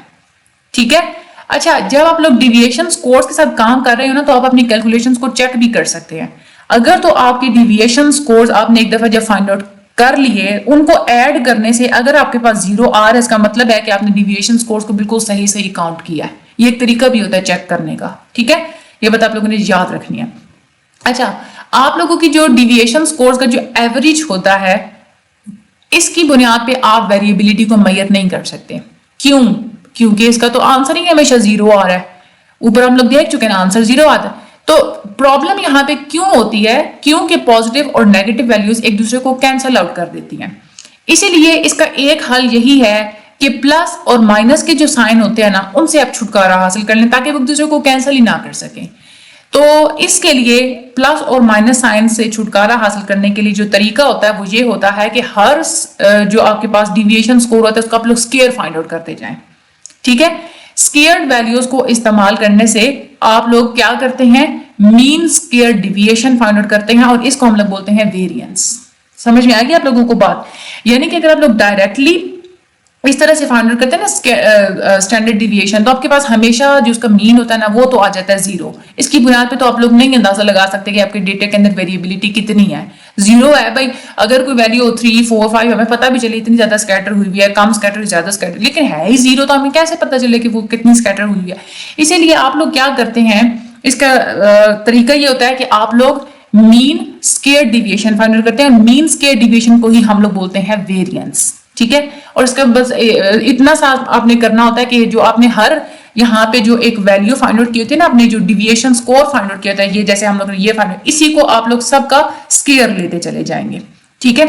ठीक है, अच्छा, जब आप लोग डिविएशन स्कोर्स के साथ काम कर रहे हो ना तो आप अपनी कैलकुलेशंस को चेक भी कर सकते हैं। अगर तो आपके डिविएशन स्कोर्स आपने एक दफा जब फाइंड आउट कर लिए, उनको ऐड करने से अगर आपके पास 0 आ रहा है, इसका मतलब है कि आपने डिविएशन स्कोर्स को बिल्कुल सही सही काउंट किया है। ये एक तरीका भी होता है चेक करने का। ठीक है, ये बात आप लोगों ने याद रखनी है। अच्छा, आप लोगों की जो डिविएशन स्कोर्स का जो एवरेज होता है, इसकी बुनियाद पे आप वेरिएबिलिटी को मेजर नहीं कर सकते। क्यों? क्योंकि इसका तो आंसर ही हमेशा 0 आ रहा है। ऊपर हम लोग देख चुके हैं ना, आंसर 0 आता है। तो प्रॉब्लम यहाँ पे क्यों होती है? क्योंकि पॉजिटिव और नेगेटिव वैल्यूज एक दूसरे को कैंसल आउट कर देती हैं। इसीलिए इसका एक हल यही है कि प्लस और माइनस के जो साइन होते हैं ना, उनसे आप छुटकारा हासिल कर लें ताकि वो एक दूसरे को कैंसिल ही ना कर सकें। तो इसके लिए प्लस और माइनस साइन से छुटकारा हासिल करने के लिए जो तरीका होता है वो ये होता है कि हर जो आपके पास डिविएशन स्कोर होता है उसका आप लोग स्केयर फाइंड आउट करते जाएं। ठीक है, स्केयर्ड वैल्यूज को इस्तेमाल करने से आप लोग क्या करते हैं, mean square deviation find out करते हैं, और इसको हम लोग बोलते हैं वेरिएंस। समझ में आ गई आप लोगों को बात? यानी कि अगर आप लोग डायरेक्टली इस तरह से फाइंड आउट करते हैं ना स्टैंडर्ड डिविएशन, तो आपके पास हमेशा जो उसका मीन होता है ना वो तो आ जाता है 0। इसकी बुनियाद पे तो आप लोग नहीं अंदाजा लगा सकते कि आपके डेटा के अंदर वेरिएबिलिटी कितनी है। 0 है भाई, अगर कोई वैल्यू 3, 4, 5 हमें पता भी चले इतनी ज्यादा स्कैटर हुई है, कम स्कैटर ज्यादा स्कैटर, लेकिन है ही 0, तो हमें कैसे पता चले कि वो कितनी स्कैटर हुई है? इसीलिए आप लोग क्या करते हैं, इसका तरीका ये होता है कि आप लोग mean square deviation find out करते हैं। मीन स्केयर डिविएशन को ही हम लोग बोलते हैं वेरिएंस। ठीक है, और इसका बस इतना सा आपने करना होता है कि जो आपने हर यहाँ पे जो एक वैल्यू फाइंड आउट की होती है ना, अपने जो डिविएशन स्कोर फाइंड आउट किया होता है, ये जैसे हम लोग ने ये फाइंड आउट, इसी को आप लोग सबका स्केयर लेते चले जाएंगे। ठीक है,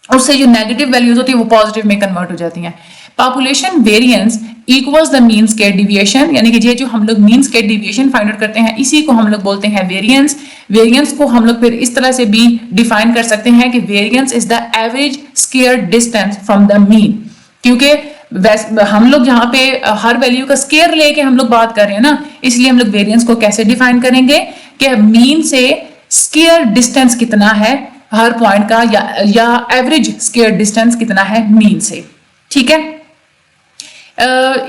उससे जो नेगेटिव वैल्यूज होती है वो पॉजिटिव में कन्वर्ट हो जाती हैं। Population variance equals the mean square deviation, यानी कि ये जो हम लोग mean square deviation find out करते हैं इसी को हम लोग बोलते हैं वेरिएंस। वेरिएंस को हम लोग फिर इस तरह से भी डिफाइन कर सकते हैं कि variance is the average square distance from the mean, क्योंकि हम लोग यहाँ पे हर वैल्यू का स्केयर लेके हम लोग बात कर रहे हैं ना, इसलिए हम लोग वेरिएंस को कैसे डिफाइन करेंगे कि मीन से स्केयर डिस्टेंस कितना है हर पॉइंट का, या एवरेज स्केयर डिस्टेंस कितना है मीन से। ठीक है,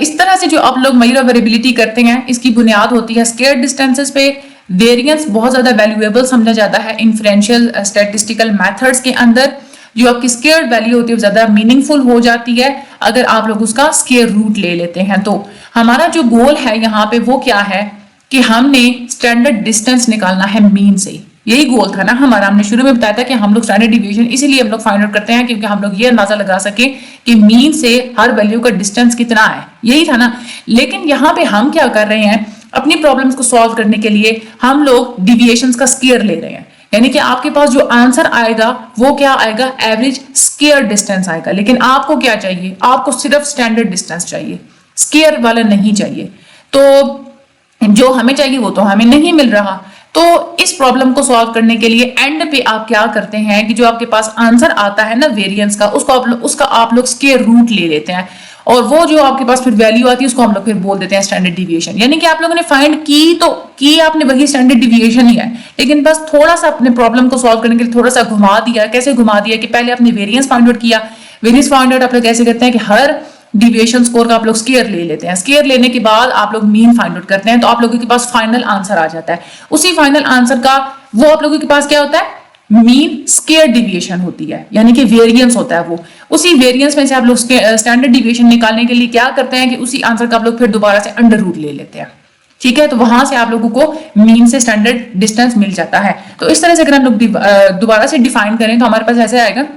इस तरह से जो आप लोग मेजर ऑफ वेरिएबिलिटी करते हैं इसकी बुनियाद होती है स्केयर डिस्टेंसेस पे। वेरिएंस बहुत ज्यादा वैल्यूएबल समझा जाता है इन्फ्रेंशियल स्टैटिस्टिकल मेथड्स के अंदर। जो आपकी स्केयर वैल्यू होती है वो ज्यादा मीनिंगफुल हो जाती है अगर आप लोग उसका स्केयर रूट ले लेते हैं। तो हमारा जो गोल है यहाँ पे वो क्या है कि हमने स्टैंडर्ड डिस्टेंस निकालना है मीन से। यही गोल था ना हमारा, हमने शुरू में बताया था कि हम लोग स्टैंडर्ड डिवीजन इसीलिए हम लोग फाइंड आउट करते हैं क्योंकि हम लोग ये अंदाजा लगा सके कि मीन से हर वैल्यू का डिस्टेंस कितना है, यही था ना। लेकिन यहाँ पे हम क्या कर रहे हैं, अपनी प्रॉब्लम्स को सॉल्व करने के लिए हम लोग डिविएशंस का स्केयर ले रहे हैं। यानी कि आपके पास जो आंसर आएगा वो क्या आएगा, एवरेज स्क्वायर डिस्टेंस आएगा। लेकिन आपको क्या चाहिए, आपको सिर्फ स्टैंडर्ड डिस्टेंस चाहिए, स्क्वायर वाला नहीं चाहिए। तो जो हमें चाहिए वो तो हमें नहीं मिल रहा। तो इस प्रॉब्लम को सॉल्व करने के लिए एंड पे आप क्या करते हैं कि जो आपके पास आंसर आता है ना वेरिएंस का, उसका आप लोग स्क्वायर रूट ले लेते हैं, और वो जो आपके पास फिर वैल्यू आती है उसको हम लोग फिर बोल देते हैं स्टैंडर्ड डिविएशन। यानी कि आप लोगों ने फाइंड की तो की आपने वही स्टैंडर्ड डिविएशन ही है, लेकिन बस थोड़ा सा अपने प्रॉब्लम को सॉल्व करने के लिए थोड़ा सा घुमा दिया। कैसे घुमा दिया कि पहले आपने वेरिएंस फाइंड आउट किया। वेरिएंस फाइंड आउट आप लोग कैसे करते हैं कि हर डिविएशन स्कोर का आप लोग स्क्वायर ले लेते हैं, स्क्वायर लेने के बाद आप लोग मीन फाइंड आउट करते हैं, तो आप लोगों के पास फाइनल आंसर आ जाता है। उसी फाइनल आंसर का वो आप लोगों के पास क्या होता है, मीन स्क्वायर डिविएशन होती है, यानी कि वेरिएंस होता है वो। उसी वेरिएंस में से आप लोग स्टैंडर्ड डिविएशन निकालने के लिए क्या करते हैं कि उसी आंसर का आप लोग फिर दोबारा से अंडर रूट ले लेते हैं। ठीक है, तो वहां से आप लोगों को मीन से स्टैंडर्ड डिस्टेंस मिल जाता है। तो इस तरह से अगर हम लोग दोबारा से डिफाइन करें तो हमारे पास ऐसे आएगा,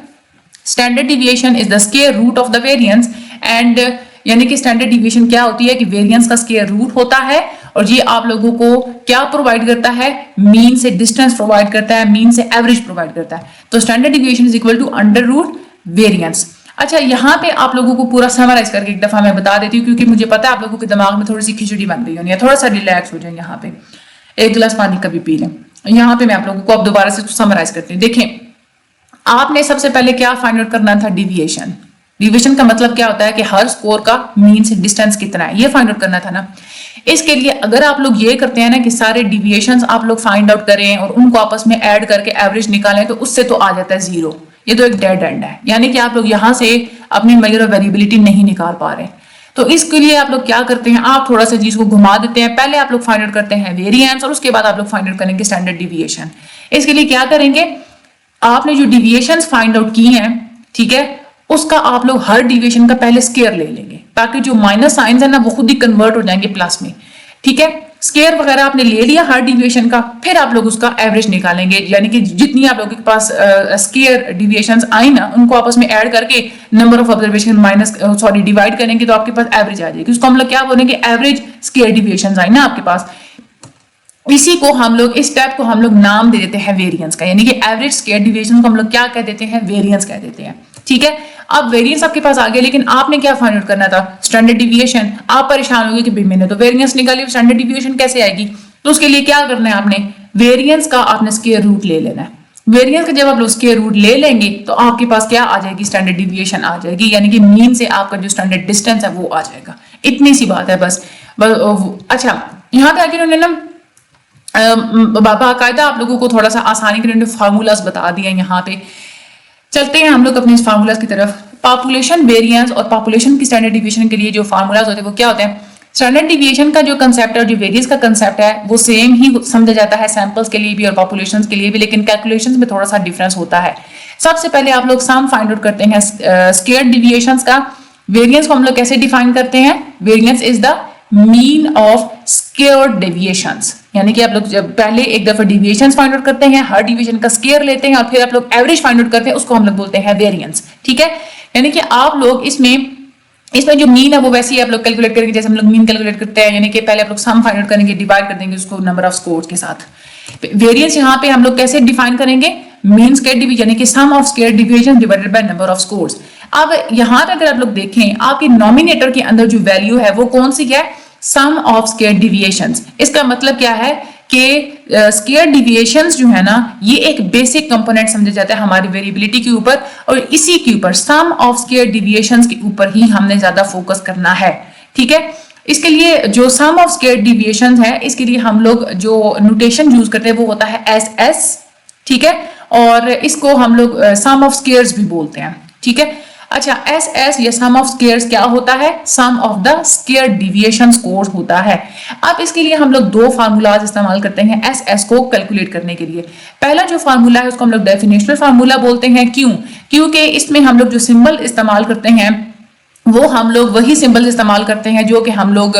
standard deviation is the square root of the variance and, यानी कि स्टैंडर्ड डिविएशन क्या होती है कि वेरिएंस का स्क्वायर रूट होता है, और ये आप लोगों को क्या प्रोवाइड करता है, मीन से डिस्टेंस प्रोवाइड करता है, मीन से एवरेज प्रोवाइड करता है। तो standard deviation is equal to under root variance. अच्छा, यहाँ पे आप लोगों को पूरा समराइज करके एक दफा मैं बता देती हूँ, क्योंकि मुझे पता है आप लोगों के दिमाग में थोड़ी सी खिचड़ी बन गई होनी है, थोड़ा सा रिलैक्स हो जाए। यहाँ पे एक गिलास पानी का भी पी लें। यहाँ पे मैं आप लोगों को अब दोबारा से समराइज करती हूँ। देखें, आपने सबसे पहले क्या फाइंड आउट करना था, डिविएशन। डिविएशन का मतलब क्या होता है कि हर स्कोर का मीन से डिस्टेंस कितना है, ये फाइंड आउट करना था ना। इसके लिए अगर आप लोग ये करते हैं ना कि सारे डिविएशंस आप लोग फाइंड आउट करें और उनको आपस में ऐड करके एवरेज निकालें, तो उससे तो आ जाता है 0। ये तो एक डेड एंड है, यानी कि आप लोग यहाँ से अपनी मेजर ऑफ वेरिएबिलिटी नहीं निकाल पा रहे। तो इसके लिए आप लोग क्या करते हैं, आप थोड़ा सा चीज को घुमा देते हैं। पहले आप लोग फाइंड आउट करते हैं वेरिएंस और उसके बाद आप लोग फाइंड आउट करेंगे स्टैंडर्ड डिविएशन। इसके लिए क्या करेंगे, आपने जो डिविएशंस फाइंड आउट की हैं, ठीक है, उसका आप लोग हर डिविएशन का पहले स्क्वायर ले लेंगे, ताकि जो माइनस साइंस है ना वो खुद ही कन्वर्ट हो जाएंगे प्लस में। ठीक है, स्क्वायर वगैरह आपने ले लिया हर डिविएशन का, फिर आप लोग उसका एवरेज निकालेंगे, यानी कि जितनी आप लोगों के पास स्क्वायर डिविएशंस आई ना, उनको आपस में ऐड करके नंबर ऑफ ऑब्जर्वेशन डिवाइड करेंगे, तो आपके पास एवरेज आ जाएगी। उसको हम लोग क्या बोलेंगे, एवरेज स्क्वायर डिविएशंस आई ना आपके पास। इसी को हम लोग, इस स्टेप को हम लोग नाम दे देते हैं वेरिएंस का, यानी कि एवरेज स्क्वायर डिविएशन को हम लोग क्या कह देते हैं, वेरिएंस कह देते हैं। ठीक है, अब वेरिएंस आपके पास आ गया, लेकिन आपने क्या फाइंड आउट करना था, स्टैंडर्ड डिविएशन। आप परेशान होंगे कि भाई मैंने तो वेरिएंस निकाली, स्टैंडर्ड डिविएशन कैसे आएगी। तो उसके लिए क्या करना है, आपने वेरिएंस का आपने स्क्वायर रूट ले लेना है। वेरिएंस का जब आप लोग स्क्वायर रूट ले लेंगे तो आपके पास क्या आ जाएगी, स्टैंडर्ड डिविएशन आ जाएगी, यानी कि मीन से आपका जो स्टैंडर्ड डिस्टेंस है वो आ जाएगा। इतनी सी बात है बस। अच्छा, यहाँ पे आगे उन्होंने ना बाकायदा आप लोगों को थोड़ा सा आसानी के लिए फार्मूलाज बता दिया। यहाँ पे चलते हैं हम लोग अपने इस फार्मूलाज की तरफ। पॉपुलेशन वेरिएंस और पॉपुलेशन की स्टैंडर्ड डिविएशन के लिए जो फार्मूलाज होते हैं वो क्या होते हैं, स्टैंडर्ड डिविएशन का जो कंसेप्ट है और जो वेरिएंस का कंसेप्ट है वो सेम ही समझा जाता है सैंपल्स के लिए भी और पॉपुलेशन के लिए भी, लेकिन कैलकुलेशंस में थोड़ा सा डिफरेंस होता है। सबसे पहले आप लोग सम फाइंड आउट करते हैं स्क्वायर डिविएशंस का। वेरिएंस को हम लोग कैसे डिफाइन करते हैं, variance is the mean of square deviations, यानी कि आप लोग जब पहले एक दफा डिविएशंस फाइंड आउट करते हैं, हर डिवीजन का स्क्वायर लेते हैं और फिर आप लोग एवरेज फाइंड आउट करते हैं, उसको हम लोग बोलते हैं वेरिएंस। ठीक है, यानी कि आप लोग इसमें जो मीन है वो वैसे ही आप लोग कैलकुलेट करेंगे जैसे हम लोग मीन कैलकुलेट करते हैं, यानी कि पहले आप लोग सम फाइंड आउट करेंगे, डिवाइड कर देंगे उसको नंबर ऑफ स्कोर्स के साथ। वेरिएंस यहाँ पे हम लोग कैसे डिफाइन करेंगे, मीन स्क्वायर डिवीजन, यानी कि sum of square division divided by number of scores. अब यहाँ पे अगर आप लोग देखें, आपके नॉमिनेटर के अंदर जो वैल्यू है वो कौन सी है, सम ऑफ स्क्वायर डिविएशंस। इसका मतलब क्या है कि स्क्वायर डिविएशंस जो है ना, ये एक बेसिक कंपोनेंट समझा जाता है हमारी वेरिएबिलिटी के ऊपर, और इसी के ऊपर सम ऑफ स्क्वायर डिविएशंस के ऊपर ही हमने ज्यादा फोकस करना है। ठीक है, इसके लिए जो सम ऑफ स्क्वायर डिविएशंस है, इसके लिए हम लोग जो नोटेशन यूज करते हैं वो होता है SS। ठीक है, और इसको हम लोग सम ऑफ स्क्वायर्स भी बोलते हैं। ठीक है, अच्छा, SS या सम ऑफ स्क्वायर्स क्या होता है, sum of the square deviation score होता है। अब इसके लिए हम लोग दो फार्मूलाज इस्तेमाल करते हैं SS को कैलकुलेट करने के लिए। पहला जो फार्मूला है उसको हम लोग डेफिनेशनल फार्मूला बोलते हैं। क्यों, क्योंकि इसमें हम लोग जो सिंबल इस्तेमाल करते हैं वो हम लोग वही सिंबल इस्तेमाल करते हैं जो कि हम लोग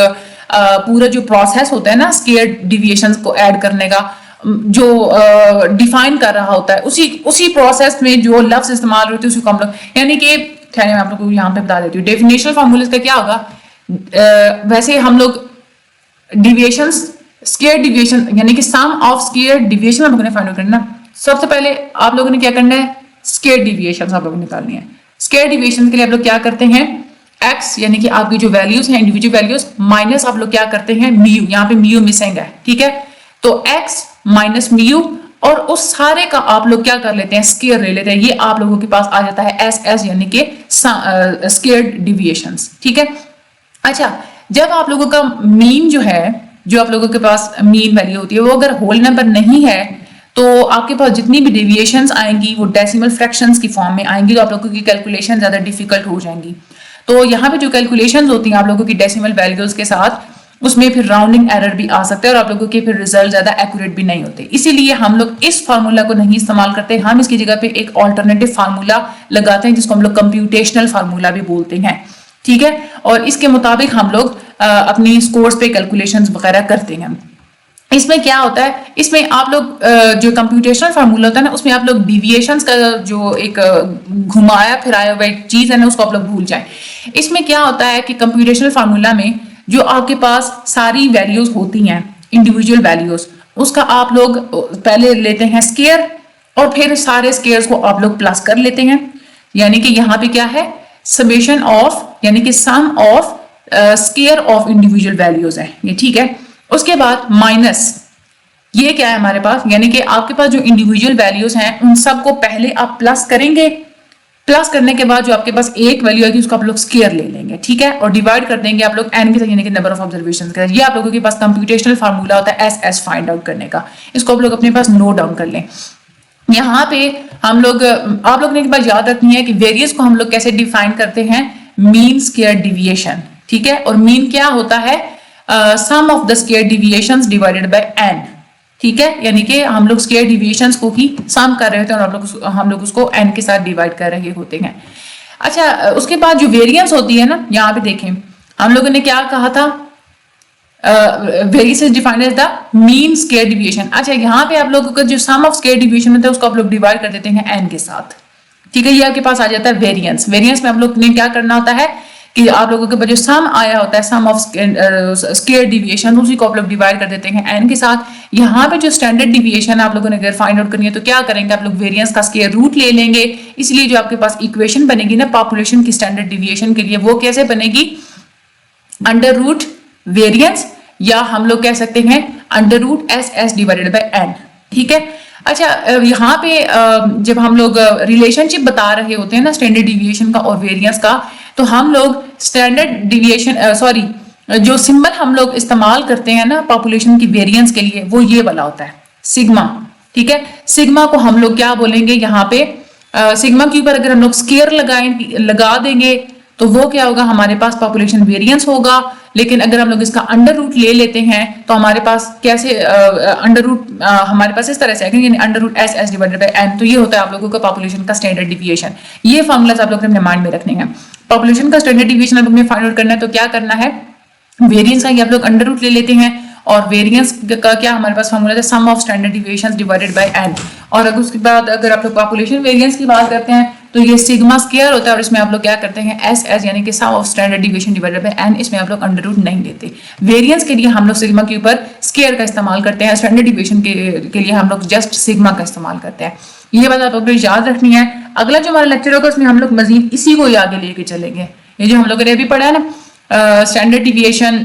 पूरा जो प्रोसेस होता है ना स्क्वायर डिविएशंस को ऐड करने का, जो डिफाइन कर रहा होता है, उसी प्रोसेस में जो लफ्ज इस्तेमाल होते हैं उसी को हम लोग, यानी कि खैर मैं आप लोगों को यहाँ पे बता देती हूँ डेफिनेशनल फार्मूला का क्या होगा। वैसे हम लोग डिविएशंस स्क्वायर डिविएशन यानी कि सम ऑफ स्क्वायर डिविएशन हम लोगों ने फाइंड आउट करना, सबसे पहले आप लोगों ने क्या करना है, स्क्वायर डिविएशन आप लोगों ने निकालनी है। स्क्वायर डिविएशन के लिए आप लोग क्या करते हैं, x यानी कि आपकी जो वैल्यूज हैं इंडिविजुअल वैल्यूज माइनस आप लोग क्या करते हैं म्यू, यहाँ पे म्यू मिसिंग है, ठीक है, तो x माइनस म्यू और उस सारे का आप लोग क्या कर लेते हैं, स्क्वायर ले लेते हैं। ये आप लोगों के पास आ जाता है एस एस यानी कि स्क्वायर डिविएशंस, ठीक है। अच्छा, जब आप लोगों का मीन जो है, जो आप लोगों के पास मीन वैल्यू होती है, वो अगर होल नंबर नहीं है तो आपके पास जितनी भी डेविएशंस आएंगी वो डेसिमल फ्रैक्शंस की फॉर्म में आएंगी, तो आप लोगों की कैलकुलेशन ज्यादा डिफिकल्ट हो जाएंगी। तो यहाँ पे जो कैलकुलेशंस होती हैं आप लोगों की डेसिमल वैल्यूज के साथ, उसमें फिर राउंडिंग एरर भी आ सकता है और आप लोगों के फिर रिजल्ट ज्यादा एक्यूरेट भी नहीं होते। इसीलिए हम लोग इस फार्मूला को नहीं इस्तेमाल करते, हम इसकी जगह पे एक ऑल्टरनेटिव फार्मूला लगाते हैं जिसको हम लोग कंप्यूटेशनल फार्मूला भी बोलते हैं, ठीक है। और इसके मुताबिक हम लोग अपनी स्कोर्स पे कैलकुलेशंस वगैरह करते हैं। इसमें क्या होता है, इसमें आप लोग जो कंप्यूटेशनल फार्मूला होता है ना, उसमें आप लोग डिविएशंस का जो एक घुमाया फिराया हुआ चीज है ना, उसको आप लोग भूल जाएं। इसमें क्या होता है कि कंप्यूटेशनल फार्मूला में जो आपके पास सारी वैल्यूज होती हैं इंडिविजुअल वैल्यूज, उसका आप लोग पहले लेते हैं स्क्वायर और फिर सारे स्क्वायर्स को आप लोग प्लस कर लेते हैं। यानी कि यहाँ पे क्या है, समेशन ऑफ यानी कि sum of square of individual values है ये, ठीक है। उसके बाद माइनस, ये क्या है हमारे पास, यानी कि आपके पास जो इंडिविजुअल वैल्यूज हैं उन सबको पहले आप प्लस करेंगे, प्लस करने के बाद जो आपके पास एक वैल्यू आएगी उसको आप लोग स्क्वायर ले लेंगे, ठीक है, और डिवाइड कर देंगे आप लोग n के साथ यानी कि नंबर ऑफ ऑब्जर्वेशंस का। ये आप लोगों के पास कंप्यूटेशनल फार्मूला होता है एस फाइंड आउट करने का, इसको आप लोग अपने पास नोट डाउन कर लें। यहाँ पे हम लोग, आप लोग ने एक बात याद रखनी है कि वेरियंस को हम लोग कैसे डिफाइन करते हैं, मीन स्क्वायर डिविएशन, ठीक है। और मीन क्या होता है, sum of the square deviations divided by n, ठीक है, यानी कि हम लोग स्क्वायर डिविएशंस को ही सम कर रहे होते हैं और हम लोग उसको n के साथ डिवाइड कर रहे होते हैं। अच्छा, उसके बाद जो वेरिएंस होती है ना, यहाँ पे देखें हम लोगों ने क्या कहा था, variance is defined as the mean square deviation. अच्छा, यहाँ पे आप लोगों का जो सम ऑफ स्क्वायर डिविएशन होता है उसको आप लोग डिवाइड कर देते हैं n के साथ, ठीक है। ये आपके पास आ जाता है वेरिएंस। वेरिएंस में आप लोग ने क्या करना होता है कि आप लोगों के पास जो सम आया होता है, सम ऑफ स्क्वायर डिविएशन, उसी को आप लोग डिवाइड कर देते हैं n के साथ। यहाँ पे जो स्टैंडर्ड डिविएशन आप लोगों ने अगर फाइंड आउट करनी है तो क्या करेंगे, आप लोग वेरिएंस का स्क्वायर रूट ले लेंगे। इसलिए जो आपके पास इक्वेशन बनेगी ना पॉपुलेशन की स्टैंडर्ड डिविएशन के लिए, वो कैसे बनेगी, अंडर रूट वेरिएंस, या हम लोग कह सकते हैं under root S divided by n, ठीक है। अच्छा, यहाँ पे जब हम लोग रिलेशनशिप बता रहे होते हैं ना स्टैंडर्ड डिविएशन का और वेरिएंस का, तो हम लोग स्टैंडर्ड डिविएशन जो सिंबल हम लोग इस्तेमाल करते हैं ना पॉपुलेशन की वेरिएंस के लिए, वो ये वाला होता है सिग्मा, ठीक है। सिग्मा को हम लोग क्या बोलेंगे, यहाँ पे सिग्मा के ऊपर अगर हम लोग स्क्वायर लगा देंगे तो वो क्या होगा, हमारे पास पॉपुलेशन वेरिएंस होगा। लेकिन अगर हम लोग इसका अंडर रूट ले लेते हैं तो हमारे पास कैसे अंडर रूट हमारे पास इस तरह से आएगा, यानी under root S divided by n, तो ये होता है आप लोगों का पॉपुलेशन का स्टैंडर्ड डिविएशन। ये फॉर्मूलाज आप लोग अपने माइंड में रखने हैं। पॉपुलेशन का स्टैंडर्ड डिविएशन आप लोग ने फाइंड आउट करना है तो क्या करना है, वेरिएंस का ये आप लोग अंडर रूट ले लेते हैं और वेरिएंस का क्या हमारे पास फॉर्मूला है, sum of standard deviations divided by n। और अगर उसके बाद अगर आप लोग पॉपुलेशन वेरिएंस की बात करते हैं तो ये सिग्मा स्क्वायर होता है और इसमें आप लोग क्या करते हैं एस यानी कि sum of standard deviation divided by n, इसमें आप लोग अंडर रूट नहीं लेते। वेरिएंस के लिए हम लोग सिग्मा के ऊपर स्क्वायर का इस्तेमाल करते हैं, स्टैंडर्ड डिविएशन के लिए हम लोग जस्ट सिग्मा का इस्तेमाल करते हैं। ये बात आप लोग याद रखनी है। अगला जो हमारा लेक्चर होगा उसमें हम लोग मजीद इसी को ही आगे लेके चलेंगे। ये जो हम लोगों ने अभी पढ़ा है ना स्टैंडर्ड डिविएशन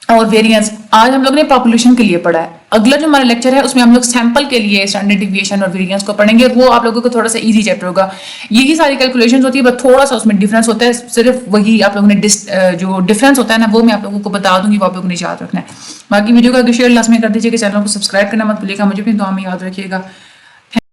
और वेरिएंस, आज हम लोग ने पॉपुलेशन के लिए पढ़ा है। अगला जो हमारा लेक्चर है उसमें हम लोग सैंपल के लिए स्टैंडर्ड डिविएशन और वेरिएंस को पढ़ेंगे, वो आप लोगों को थोड़ा सा इजी चैप्टर होगा। यही सारी कैलकुलेशंस होती है, बस थोड़ा सा उसमें डिफरेंस होता है, सिर्फ वही आप लोगों ने जो डिफरेंस होता है ना वो मैं आप लोगों को बता दूंगी, वो आप लोगों ने याद रखना है। बाकी वीडियो का शेयर लास्ट में कर दीजिएगा, चैनल को सब्सक्राइब करना मत भूलिएगा, मुझे अपनी दुआ में याद रखिएगा।